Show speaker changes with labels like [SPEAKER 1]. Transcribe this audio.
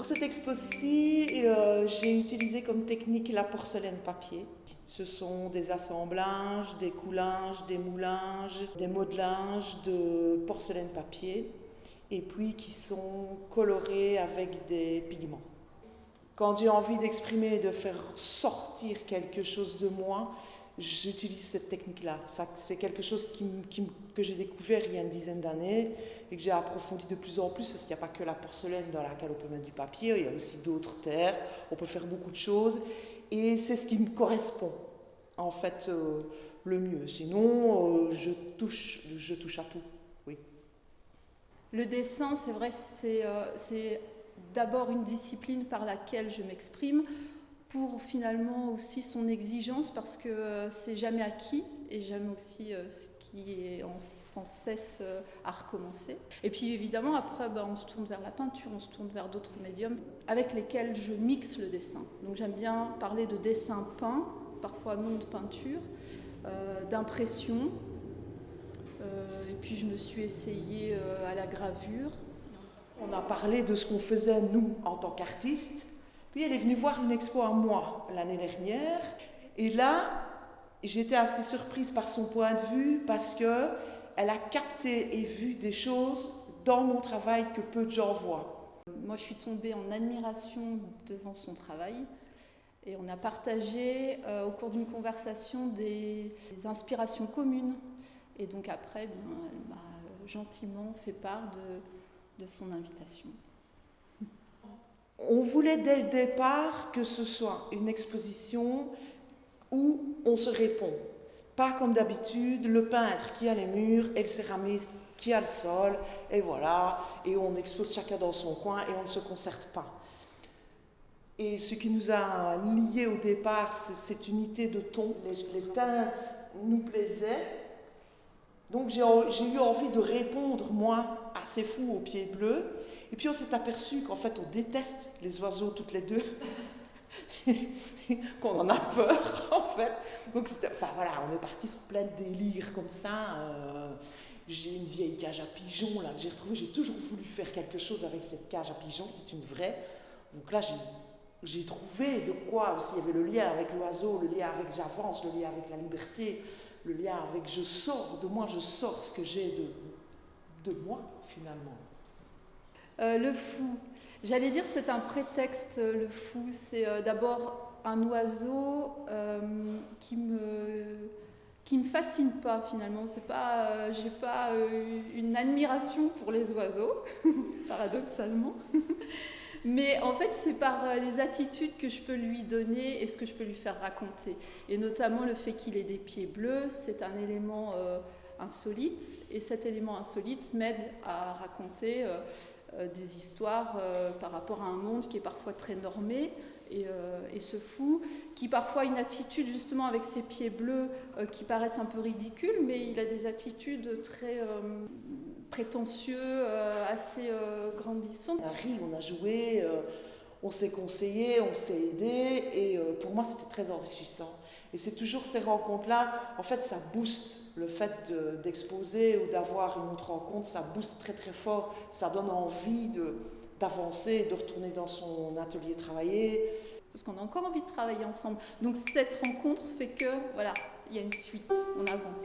[SPEAKER 1] cette expo-ci, j'ai utilisé comme technique la porcelaine papier. Ce sont des assemblages, des coulinges, des moulages, des modelages de porcelaine papier et puis qui sont colorés avec des pigments. Quand j'ai envie d'exprimer et de faire sortir quelque chose de moi, j'utilise cette technique-là. C'est quelque chose que j'ai découvert il y a une dizaine d'années et que j'ai approfondi de plus en plus parce qu'il n'y a pas que la porcelaine dans laquelle on peut mettre du papier, il y a aussi d'autres terres, on peut faire beaucoup de choses et c'est ce qui me correspond en fait le mieux. Sinon, je touche à tout. Oui.
[SPEAKER 2] Le dessin, c'est vrai, c'est d'abord une discipline par laquelle je m'exprime, pour finalement aussi son exigence, parce que c'est jamais acquis et j'aime aussi ce qui est sans cesse à recommencer. Et puis évidemment après on se tourne vers la peinture, on se tourne vers d'autres médiums avec lesquels je mixe le dessin. Donc j'aime bien parler de dessin peint, parfois non de peinture, d'impression, et puis je me suis essayée à la gravure.
[SPEAKER 1] On a parlé de ce qu'on faisait nous en tant qu'artistes. Puis elle est venue voir une expo à moi l'année dernière. Et là, j'étais assez surprise par son point de vue parce qu'elle a capté et vu des choses dans mon travail que peu de gens voient.
[SPEAKER 2] Moi, je suis tombée en admiration devant son travail. Et on a partagé au cours d'une conversation des inspirations communes. Et donc après, elle m'a gentiment fait part de son invitation.
[SPEAKER 1] On voulait dès le départ que ce soit une exposition où on se répond. Pas comme d'habitude, le peintre qui a les murs et le céramiste qui a le sol, et voilà, et on expose chacun dans son coin et on ne se concerte pas. Et ce qui nous a liés au départ, c'est cette unité de ton. Les teintes nous plaisaient. Donc j'ai eu envie de répondre, moi, à ces fous aux pieds bleus. Et puis on s'est aperçu qu'en fait on déteste les oiseaux toutes les deux, qu'on en a peur en fait. Donc voilà, on est parti sur plein de délires comme ça. J'ai une vieille cage à pigeons là que j'ai retrouvée. J'ai toujours voulu faire quelque chose avec cette cage à pigeons, c'est une vraie. Donc là j'ai trouvé de quoi aussi. Il y avait le lien avec l'oiseau, le lien avec j'avance, le lien avec la liberté, le lien avec je sors de moi, je sors ce que j'ai de moi finalement.
[SPEAKER 2] Le fou, j'allais dire c'est un prétexte, le fou, c'est d'abord un oiseau qui me fascine pas finalement, c'est pas, j'ai pas une admiration pour les oiseaux, paradoxalement, mais en fait c'est par les attitudes que je peux lui donner et ce que je peux lui faire raconter, et notamment le fait qu'il ait des pieds bleus, c'est un élément insolite, et cet élément insolite m'aide à raconter des histoires par rapport à un monde qui est parfois très normé, et ce fou qui parfois a une attitude justement avec ses pieds bleus qui paraissent un peu ridicules, mais il a des attitudes très prétentieux, assez grandissantes.
[SPEAKER 1] On a ri, on a joué, on s'est conseillé, on s'est aidé, et pour moi c'était très enrichissant. Et c'est toujours ces rencontres-là, en fait ça booste le fait d'exposer ou d'avoir une autre rencontre, ça booste très très fort, ça donne envie d'avancer, de retourner dans son atelier travailler.
[SPEAKER 2] Parce qu'on a encore envie de travailler ensemble. Donc cette rencontre fait que, voilà, il y a une suite, on avance.